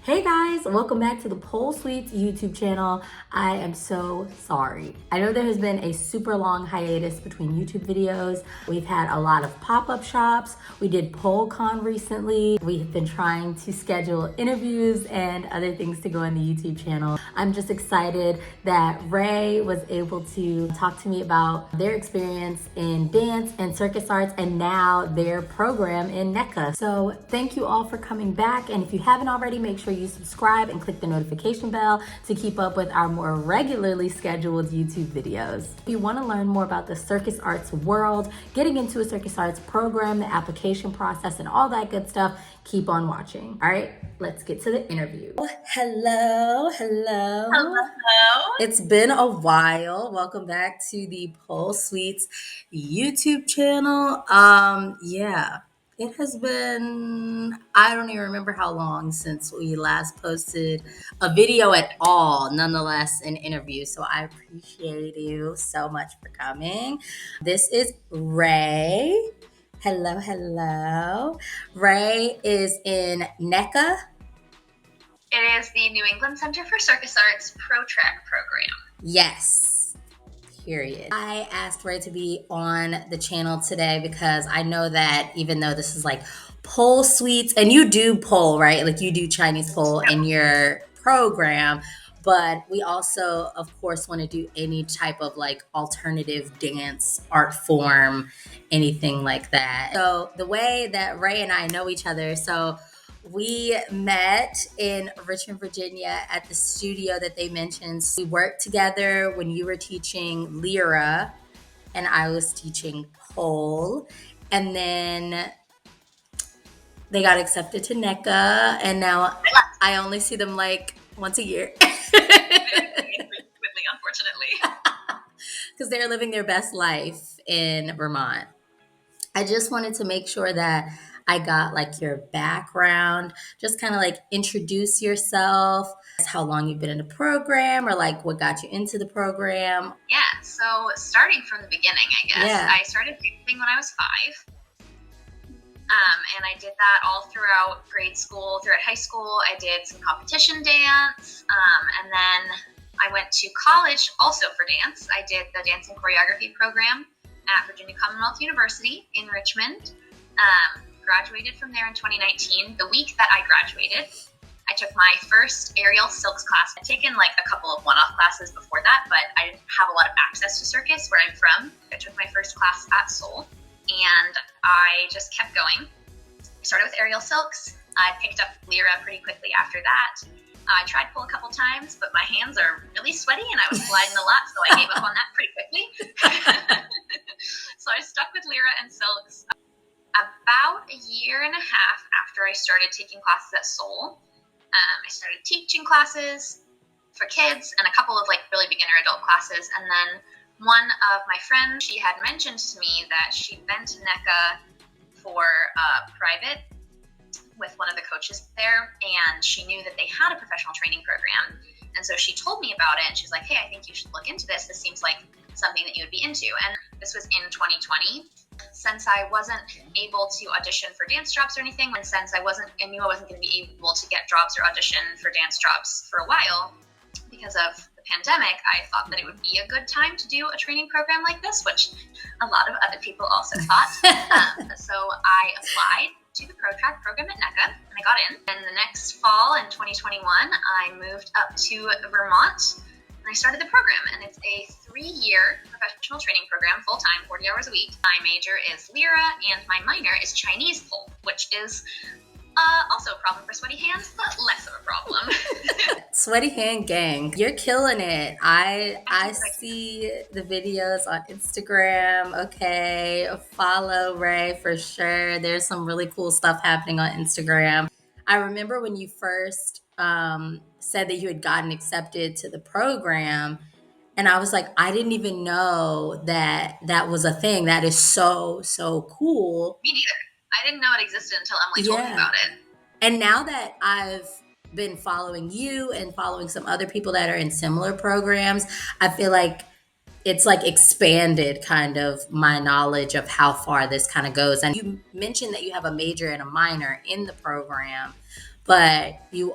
Hey guys, welcome back to the Pole Suites YouTube channel. I am so sorry. I know there has been a super long hiatus between YouTube videos. We've had a lot of pop-up shops. We did polecon recently. We've been trying to schedule interviews and other things to go on the YouTube channel. I'm just excited that Ray was able to talk to me about their experience in dance and circus arts and now their program in NECCA. So thank you all for coming back. And if you haven't already, make sure you subscribe and click the notification bell to keep up with our more regularly scheduled YouTube videos. If you want to learn more about the circus arts world, getting into a circus arts program, the application process, and all that good stuff, keep on watching. All right, let's get to the interview. Hello. Hello. It's been a while. Welcome back to the Pole Suites YouTube channel. It has been, I don't even remember how long since we last posted a video at all, nonetheless, an interview. So I appreciate you so much for coming. This is Ray. Hello. Ray is in NECCA. It is the New England Center for Circus Arts ProTrack program. Yes. Period. I asked Ray to be on the channel today because I know that even though this is like pole suites, and you do pole, right? Like you do Chinese pole in your program, but we also, of course, want to do any type of like alternative dance art form, anything like that. So the way that Ray and I know each other, so we met in Richmond, Virginia at the studio that they mentioned. We worked together when you were teaching Lyra and I was teaching pole. And then they got accepted to NECCA, and now I only see them like once a year. Unfortunately. Because they're living their best life in Vermont. I just wanted to make sure that I got like your background, just kind of like introduce yourself, how long you've been in the program, or like what got you into the program. Yeah, so starting from the beginning, I guess. Yeah. I started dancing when I was 5. And I did that all throughout grade school, throughout high school. I did some competition dance. And then I went to college also for dance. I did the dance and choreography program at Virginia Commonwealth University in Richmond. Graduated from there in 2019. The week that I graduated, I took my first aerial silks class. I'd taken like a couple of one-off classes before that, but I didn't have a lot of access to circus where I'm from. I took my first class at Seoul, and I just kept going. I started with aerial silks. I picked up Lyra pretty quickly after that. I tried pole a couple times, but my hands are really sweaty and I was sliding a lot, so I gave up on that pretty quickly. So I stuck with Lyra and silks. About a year and a half after I started taking classes at Seoul, I started teaching classes for kids and a couple of like really beginner adult classes. And then one of my friends, she had mentioned to me that she'd been to NECCA for private with one of the coaches there, and she knew that they had a professional training program. And so she told me about it, and she was like, hey, I think you should look into this. This seems like something that you would be into. And this was in 2020. Since I wasn't able to audition for dance jobs or anything, and since I knew I wasn't going to be able to get jobs or audition for dance jobs for a while because of the pandemic, I thought that it would be a good time to do a training program like this, which a lot of other people also thought. So I applied to the ProTrack program at NECCA, and I got in. And the next fall in 2021, I moved up to Vermont, and I started the program, and it's a 3-year professional training program, full-time, 40 hours a week. My major is Lyra, and my minor is Chinese pole, which is also a problem for sweaty hands, but less of a problem. Sweaty hand gang, you're killing it. I see the videos on Instagram. Okay, follow Ray for sure. There's some really cool stuff happening on Instagram. I remember when you first said that you had gotten accepted to the program, and I was like, I didn't even know that that was a thing. That is so cool. Me neither. I didn't know it existed until Emily told me about it. And now that I've been following you and following some other people that are in similar programs, I feel like it's like expanded kind of my knowledge of how far this kind of goes. And you mentioned that you have a major and a minor in the program, but I've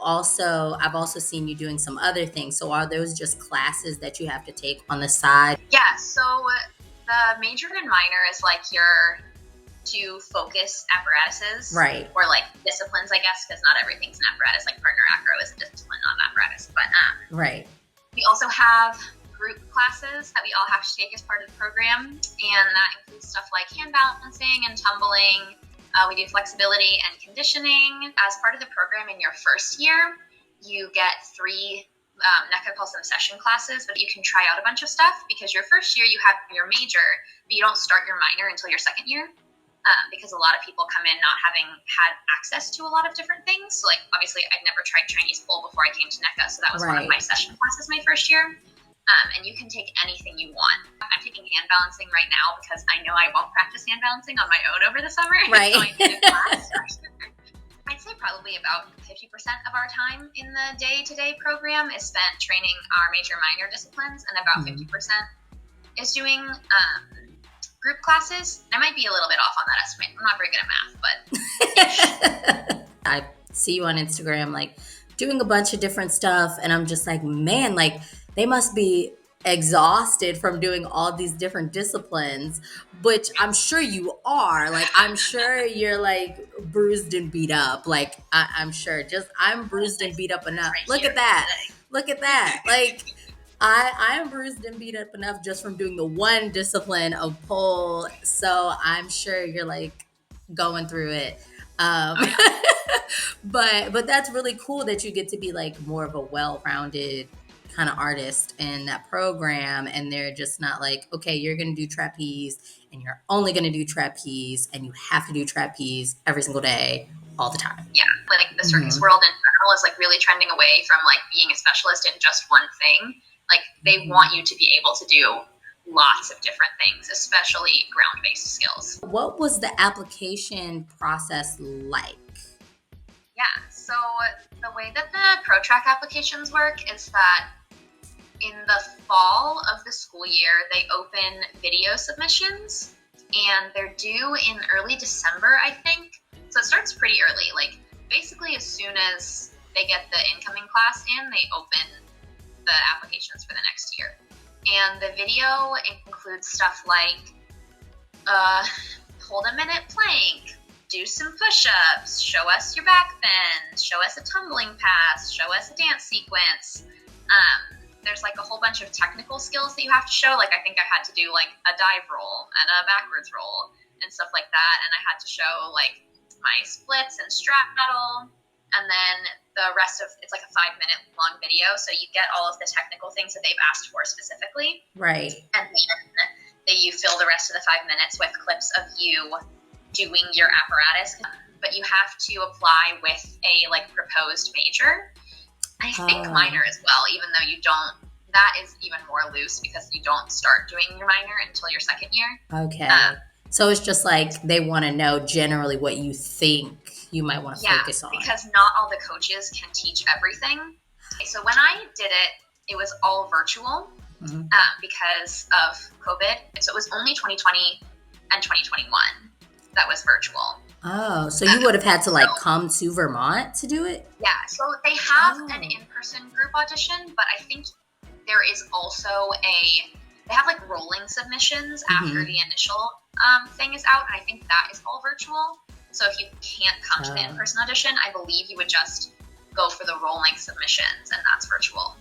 also seen you doing some other things. So are those just classes that you have to take on the side? Yeah, so the major and minor is like your two focus apparatuses. Right. Or like disciplines, I guess, because not everything's an apparatus. Like partner acro is a discipline, not an apparatus. But right. We also have group classes that we all have to take as part of the program, and that includes stuff like hand balancing and tumbling. We do flexibility and conditioning. As part of the program in your first year, you get 3, NECCA calls them session classes, but you can try out a bunch of stuff because your first year you have your major, but you don't start your minor until your second year. Because a lot of people come in not having had access to a lot of different things. So like, obviously I'd never tried Chinese pole before I came to NECCA. So that was one of my session classes my first year. And you can take anything you want. I'm taking hand balancing right now because I know I won't practice hand balancing on my own over the summer. Right. So I need a class. I'd say probably about 50% of our time in the day-to-day program is spent training our major minor disciplines, and about 50% is doing group classes. I might be a little bit off on that estimate. I'm not very good at math, but I see you on Instagram like doing a bunch of different stuff, and I'm just like, man, like they must be exhausted from doing all these different disciplines, which I'm sure you are. Like I'm sure you're like bruised and beat up. Like I'm sure I'm bruised and beat up enough. Look at that. Like I'm bruised and beat up enough just from doing the one discipline of pole. So I'm sure you're like going through it. But that's really cool that you get to be like more of a well-rounded kind of artist in that program, and they're just not like, okay, you're going to do trapeze and you're only going to do trapeze and you have to do trapeze every single day all the time. Yeah, like the circus world in general is like really trending away from like being a specialist in just one thing. Like they want you to be able to do lots of different things, especially ground-based skills. What was the application process like? Yeah, so the way that the ProTrack applications work is that in the fall of the school year, they open video submissions, and they're due in early December, I think. So it starts pretty early. Like basically as soon as they get the incoming class in, they open the applications for the next year. And the video includes stuff like hold a minute plank, do some push-ups, show us your back bend, show us a tumbling pass, show us a dance sequence. There's like a whole bunch of technical skills that you have to show. Like I think I had to do like a dive roll and a backwards roll and stuff like that. And I had to show like my splits and straddle. And then the rest of it's like a 5-minute long video. So you get all of the technical things that they've asked for specifically. Right. And then you fill the rest of the 5 minutes with clips of you doing your apparatus. But you have to apply with a like proposed major. I think minor as well, even though you don't, that is even more loose because you don't start doing your minor until your second year. Okay. So it's just like they want to know generally what you think you might want to focus on. Because not all the coaches can teach everything. So when I did it, it was all virtual because of COVID. So it was only 2020 and 2021 that was virtual. Oh, so you would have had to like come to Vermont to do it? Yeah, so they have an in-person group audition, but I think there is also they have like rolling submissions after the initial thing is out, and I think that is all virtual. So if you can't come to the in-person audition, I believe you would just go for the rolling submissions, and that's virtual.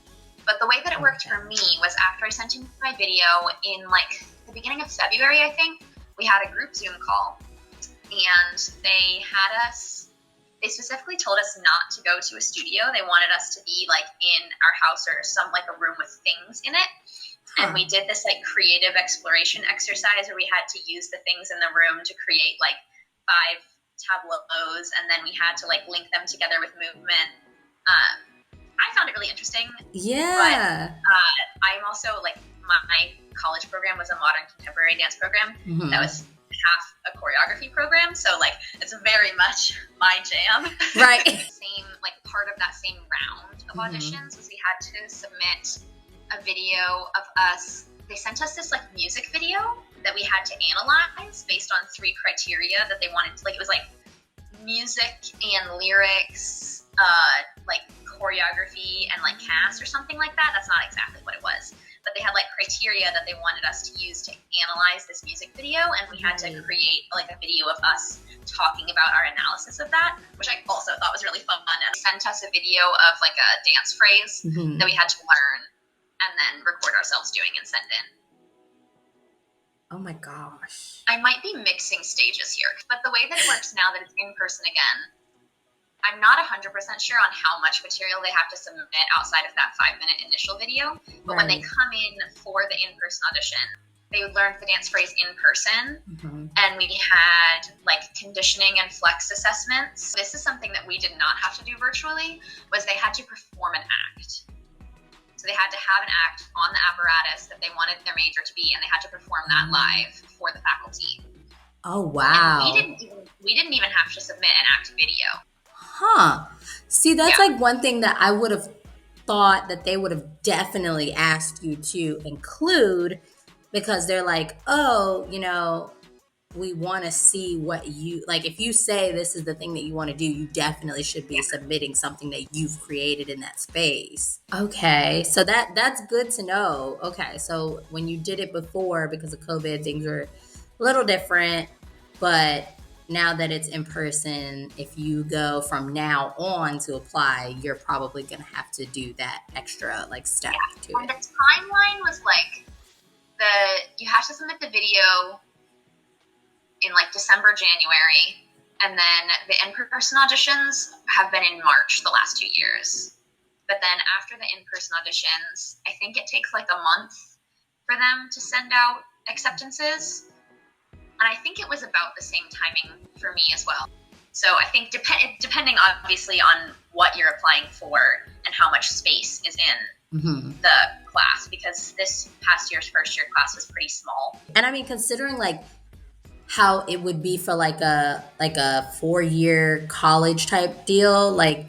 But the way that it worked for me was after I sent in my video in like the beginning of February, I think, we had a group Zoom call. And they specifically told us not to go to a studio. They wanted us to be like in our house or like a room with things in it. And we did this like creative exploration exercise where we had to use the things in the room to create like 5 tableaus. And then we had to like link them together with movement. I found it really interesting. Yeah. But I'm also like, my college program was a modern contemporary dance program. That was half a choreography program, so like it's very much my jam. Right. Same like part of that same round of auditions was we had to submit a video of us they sent us this like music video that we had to analyze based on 3 criteria that they wanted to, like, it was like music and lyrics, like choreography and like cast or something like that. That's not exactly what it was, but they had like criteria that they wanted us to use to analyze this music video, and we had to create like a video of us talking about our analysis of that, which I also thought was really fun. And they sent us a video of like a dance phrase that we had to learn and then record ourselves doing and send in. Oh my gosh. I might be mixing stages here, but the way that it works now that it's in person again, I'm not 100% sure on how much material they have to submit outside of that 5-minute initial video. But when they come in for the in-person audition, they learned the dance phrase in person, and we had like conditioning and flex assessments. This is something that we did not have to do virtually, was they had to perform an act. So they had to have an act on the apparatus that they wanted their major to be, and they had to perform that live for the faculty. Oh, wow. And we didn't even have to submit an act video. Huh. See, that's like one thing that I would have thought that they would have definitely asked you to include, because they're like, oh, you know, we want to see what you, like, if you say this is the thing that you want to do, you definitely should be submitting something that you've created in that space. Okay. So that's good to know. Okay. So when you did it before, because of COVID, things were a little different, but now that it's in person, if you go from now on to apply, you're probably going to have to do that extra like step to and it. the timeline was like, you have to submit the video in like December, January, and then the in-person auditions have been in March the last 2 years. But then after the in-person auditions, I think it takes like a month for them to send out acceptances. And I think it was about the same timing for me as well. So I think depending obviously on what you're applying for and how much space is in the class, because this past year's first year class was pretty small. And I mean, considering like how it would be for like a 4-year college type deal, like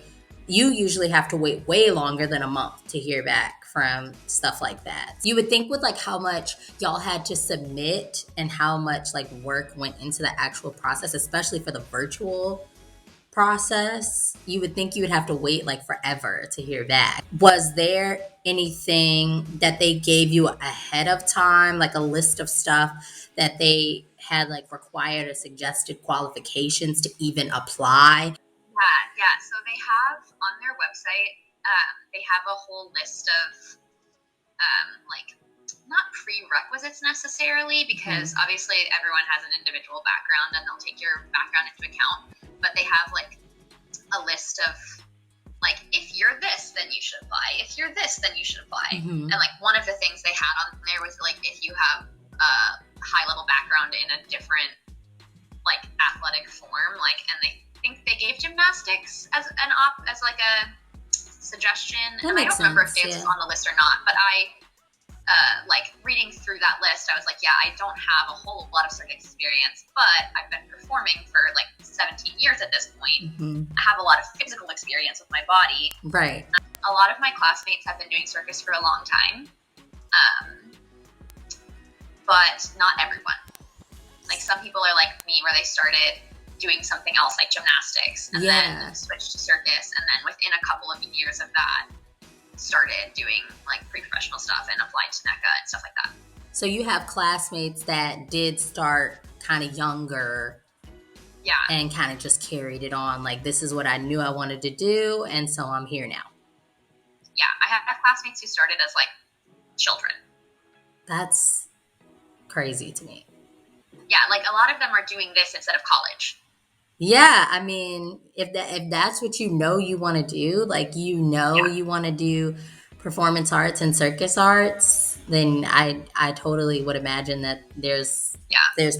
you usually have to wait way longer than a month to hear back from stuff like that. You would think with like how much y'all had to submit and how much like work went into the actual process, especially for the virtual process, you would think you would have to wait like forever to hear back. Was there anything that they gave you ahead of time, like a list of stuff that they had like required or suggested qualifications to even apply? Yeah. So they have on their website, they have a whole list of like not prerequisites necessarily, because obviously everyone has an individual background and they'll take your background into account. But they have like a list of like, if you're this, then you should apply. If you're this, then you should apply. And like one of the things they had on there was like, if you have a high level background in a different like athletic form, like, and they think they gave gymnastics as like a suggestion. And I don't remember if dance was on the list or not, but I like reading through that list, I was like, yeah, I don't have a whole lot of circuit experience, but I've been performing for like 17 years at this point. I have a lot of physical experience with my body. Right. A lot of my classmates have been doing circus for a long time, but not everyone. Like some people are like me, where they started doing something else like gymnastics and then switched to circus, and then within a couple of years of that started doing like pre-professional stuff and applied to NECCA and stuff like that. So you have classmates that did start kind of younger and kind of just carried it on, like, this is what I knew I wanted to do, and so I'm here now. Yeah, I have classmates who started as like children. That's crazy to me. Yeah, like a lot of them are doing this instead of college. Yeah, I mean, if that's what you know you want to do, like you want to do performance arts and circus arts, then I totally would imagine that there's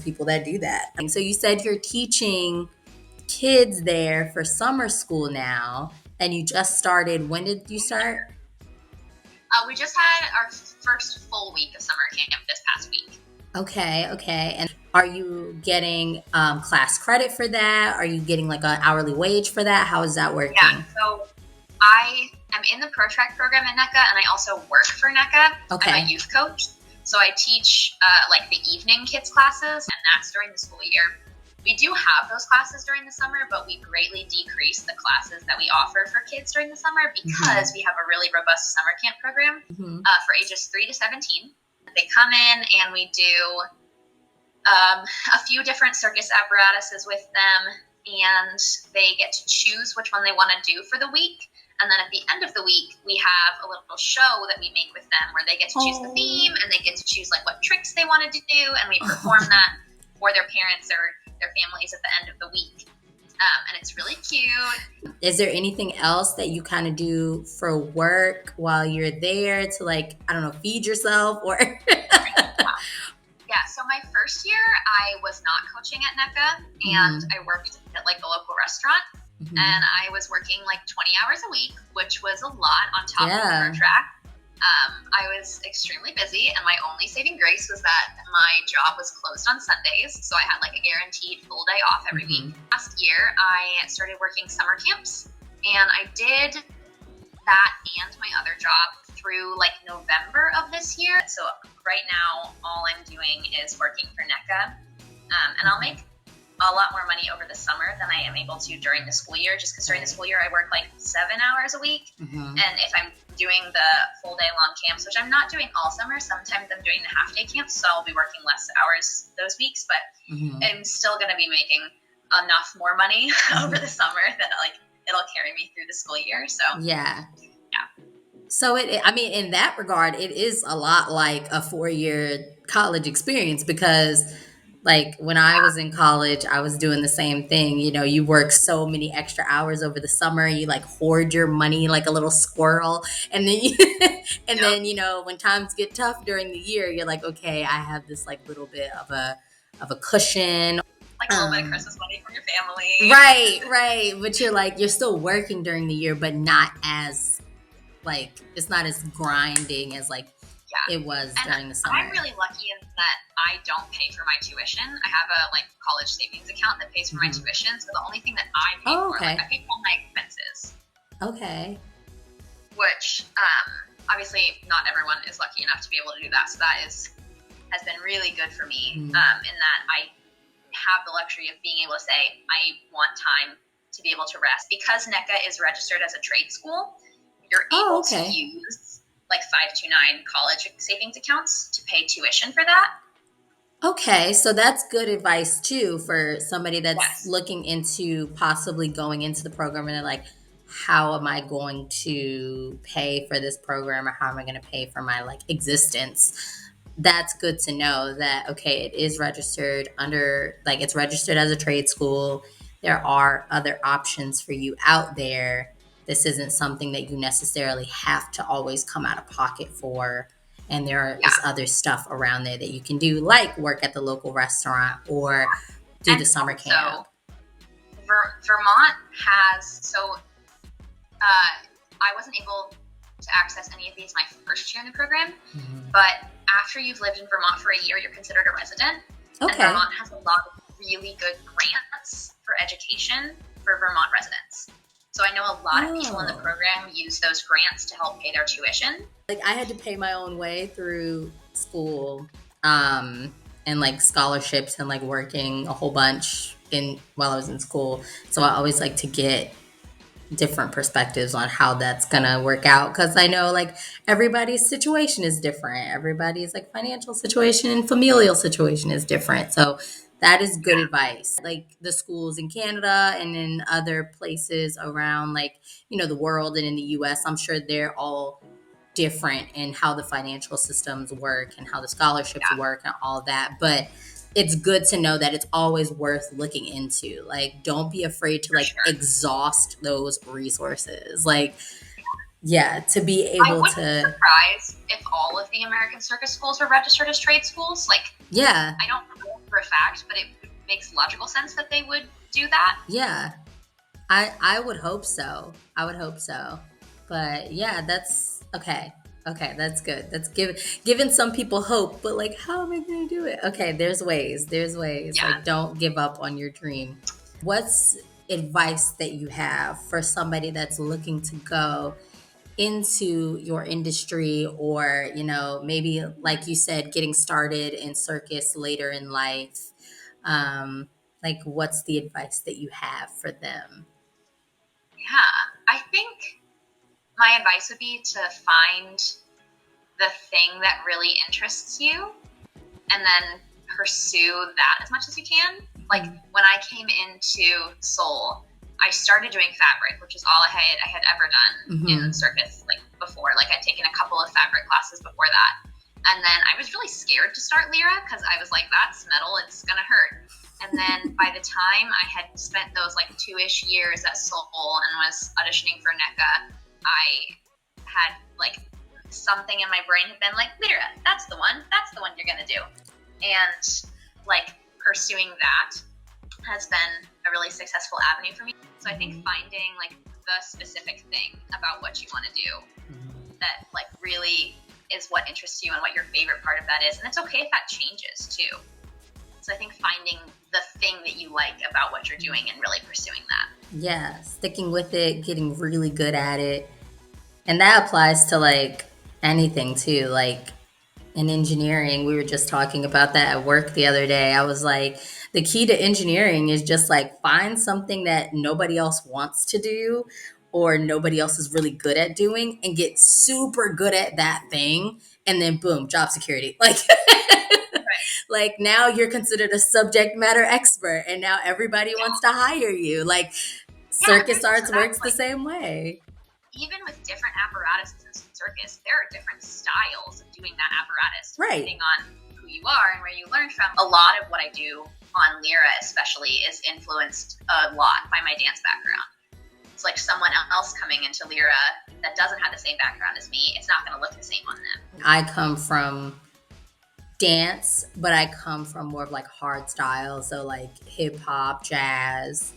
people that do that. And so you said you're teaching kids there for summer school now, and you just started. When did you start? We just had our first full week of summer camp this past week. Okay. And are you getting class credit for that? Are you getting like an hourly wage for that? How is that working? Yeah, so I am in the ProTrack program at NECCA, and I also work for NECCA. Okay. I'm a youth coach. So I teach like the evening kids classes, and that's during the school year. We do have those classes during the summer, but we greatly decrease the classes that we offer for kids during the summer because we have a really robust summer camp program for ages 3 to 17. They come in and we do a few different circus apparatuses with them, and they get to choose which one they want to do for the week. And then at the end of the week, we have a little show that we make with them where they get to choose the theme, and they get to choose like what tricks they wanted to do, and we perform that for their parents or their families at the end of the week. And it's really cute. Is there anything else that you kind of do for work while you're there to, like, I don't know, feed yourself or? Yeah, so my first year, I was not coaching at NECCA, and I worked at like the local restaurant, and I was working like 20 hours a week, which was a lot on top of ProTrack. I was extremely busy, and my only saving grace was that my job was closed on Sundays, so I had like a guaranteed full day off every week. Last year, I started working summer camps, and I did that and my other job through like November of this year. So right now, all I'm doing is working for NECCA, and I'll make a lot more money over the summer than I am able to during the school year, just because during the school year I work like 7 hours a week. And if I'm doing the full day long camps, which I'm not doing all summer, sometimes I'm doing the half day camps, so I'll be working less hours those weeks, but I'm still going to be making enough more money over the summer that like it'll carry me through the school year. So yeah. So I mean, in that regard, it is a lot like a 4-year college experience, because like when I was in college, I was doing the same thing. You know, you work so many extra hours over the summer, you like hoard your money like a little squirrel. And then, then, you know, when times get tough during the year, you're like, okay, I have this like little bit of a cushion. Like a little bit of Christmas money from your family. Right. But you're still working during the year, but not as like, it's not as grinding as like it was during the summer. I'm really lucky in that I don't pay for my tuition. I have a like college savings account that pays for my tuition. So the only thing that I pay for, like I pay for all my expenses. Okay. Which obviously not everyone is lucky enough to be able to do that. So that has been really good for me in that I have the luxury of being able to say I want time to be able to rest. Because NECCA is registered as a trade school, you're able to use like 529 college savings accounts to pay tuition for that. Okay, so that's good advice too for somebody that's looking into possibly going into the program and they're like, how am I going to pay for this program, or how am I going to pay for my like existence? That's good to know that, okay, it is registered under, like it's registered as a trade school. There are other options for you out there. This isn't something that you necessarily have to always come out of pocket for. And there is other stuff around there that you can do, like work at the local restaurant or do the summer camp. Vermont has, I wasn't able to access any of these my first year in the program, but after you've lived in Vermont for a year, you're considered a resident. Okay. And Vermont has a lot of really good grants for education for Vermont residents. So I know a lot of people in the program use those grants to help pay their tuition. Like I had to pay my own way through school, and like scholarships and like working a whole bunch while I was in school. So I always like to get different perspectives on how that's gonna work out, because I know like everybody's situation is different. Everybody's like financial situation and familial situation is different. So that is good advice. Like the schools in Canada and in other places around like, you know, the world and in the US, I'm sure they're all different in how the financial systems work and how the scholarships work and all that. But it's good to know that it's always worth looking into. Like, don't be afraid to exhaust those resources. Like, to be able I wouldn't be surprised if all of the American circus schools were registered as trade schools. Like, I don't know for a fact, but it makes logical sense that they would do that. Yeah, I would hope so. But that's okay. Okay, that's good. That's giving some people hope, but like, how am I going to do it? Okay, there's ways. Like, don't give up on your dream. What's advice that you have for somebody that's looking to go into your industry, or, you know, maybe like you said, getting started in circus later in life, like what's the advice that you have for them? Yeah, I think my advice would be to find the thing that really interests you and then pursue that as much as you can. Like when I came into Seoul, I started doing fabric, which is all I had ever done in circus like before. Like I'd taken a couple of fabric classes before that. And then I was really scared to start Lyra because I was like, that's metal, it's gonna hurt. And then by the time I had spent those like 2-ish years at Seoul and was auditioning for NECCA, I had like something in my brain had been like, Lyra, that's the one you're gonna do. And like pursuing that has been a really successful avenue for me. So I think finding like the specific thing about what you want to do that like really is what interests you and what your favorite part of that is. And it's okay if that changes too. So I think finding the thing that you like about what you're doing and really pursuing that. Yeah, sticking with it, getting really good at it. And that applies to like anything too. Like in engineering, we were just talking about that at work the other day. I was like, the key to engineering is just like find something that nobody else wants to do or nobody else is really good at doing and get super good at that thing. And then boom, job security. Like, like now you're considered a subject matter expert and now everybody wants to hire you. Like Circus Arts works the same way. Even with different apparatuses in circus, there are different styles of doing that apparatus depending on who you are and where you learned from. A lot of what I do on Lyra especially is influenced a lot by my dance background. It's like someone else coming into Lyra that doesn't have the same background as me, it's not going to look the same on them. I come from dance, but I come from more of like hard styles, so like hip hop, jazz,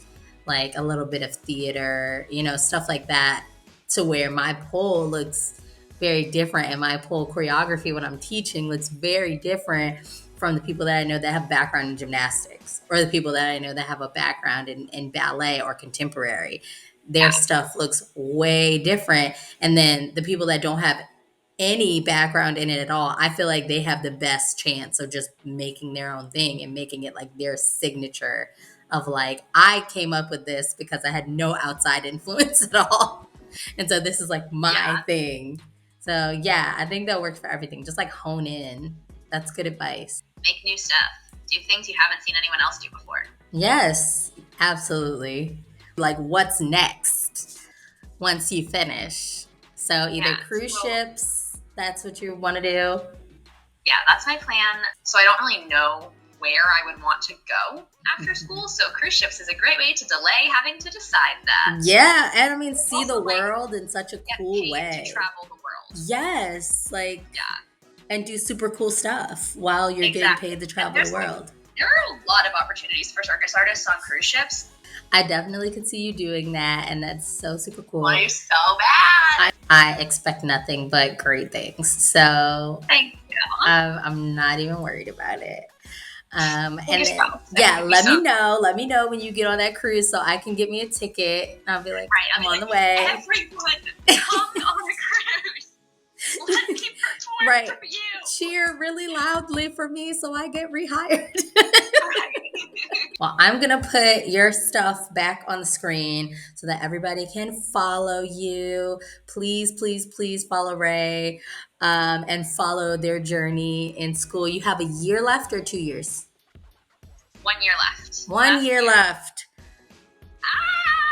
like a little bit of theater, you know, stuff like that, to where my pole looks very different and my pole choreography when I'm teaching looks very different from the people that I know that have background in gymnastics or the people that I know that have a background in ballet or contemporary. Their stuff looks way different. And then the people that don't have any background in it at all, I feel like they have the best chance of just making their own thing and making it like their signature of like, I came up with this because I had no outside influence at all. And so this is like my thing. So yeah, I think that works for everything. Just like hone in. That's good advice. Make new stuff. Do things you haven't seen anyone else do before. Yes, absolutely. Like what's next once you finish? So either cruise ships, that's what you want to do? Yeah, that's my plan. So I don't really know where I would want to go after school. So cruise ships is a great way to delay having to decide that. Yeah, and I mean, see also, the world in such a cool way. To travel the world. Yes, like and do super cool stuff while you're getting paid to travel the world. There are a lot of opportunities for circus artists on cruise ships. I definitely could see you doing that, and that's so super cool. Well, you're so bad. I expect nothing but great things. So thank you. I'm not even worried about it. And then, let me know. Let me know when you get on that cruise so I can get me a ticket. I'll be like, I'm on the way. Everyone, come on the cruise. Let's keep her for you. Cheer really loudly for me so I get rehired. Well, I'm going to put your stuff back on the screen so that everybody can follow you. Please, please, please follow Ray and follow their journey in school. You have a year left or 2 years? 1 year left. 1 year left.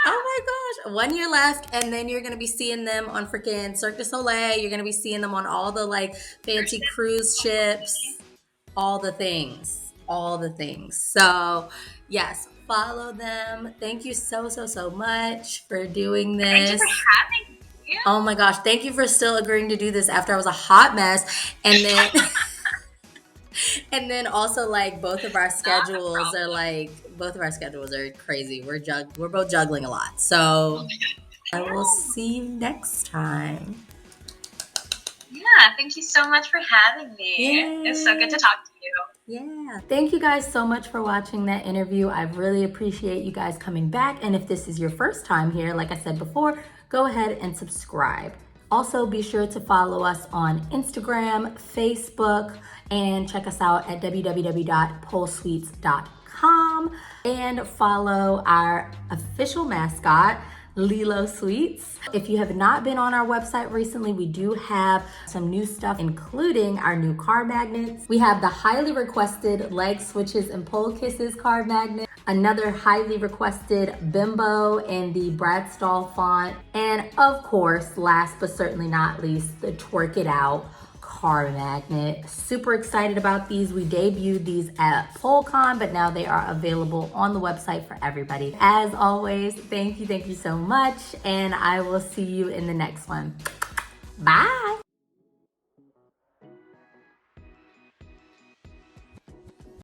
Oh my gosh. 1 year left. And then you're going to be seeing them on freaking Cirque du Soleil. You're going to be seeing them on all the like fancy cruise ships. All the things. All the things. So yes, follow them. Thank you so, so, so much for doing this. Thank you for having me. Oh my gosh. Thank you for still agreeing to do this after I was a hot mess. And then and then also like both of our schedules are crazy. We're both juggling a lot. So I will see you next time. Yeah, thank you so much for having me. Yay. It's so good to talk to you. Yeah. Thank you guys so much for watching that interview. I really appreciate you guys coming back. And if this is your first time here, like I said before, go ahead and subscribe. Also, be sure to follow us on Instagram, Facebook, and check us out at www.polesweets.com and follow our official mascot, Lilo Sweets. If you have not been on our website recently, we do have some new stuff, including our new card magnets. We have the highly requested leg switches and pole kisses card magnet, another highly requested bimbo in the Brad Stall font, and of course, last but certainly not least, the twerk it out card magnet. Super excited about these. We debuted these at polecon, but now they are available on the website for everybody. As always, thank you so much, and I will see you in the next one. Bye.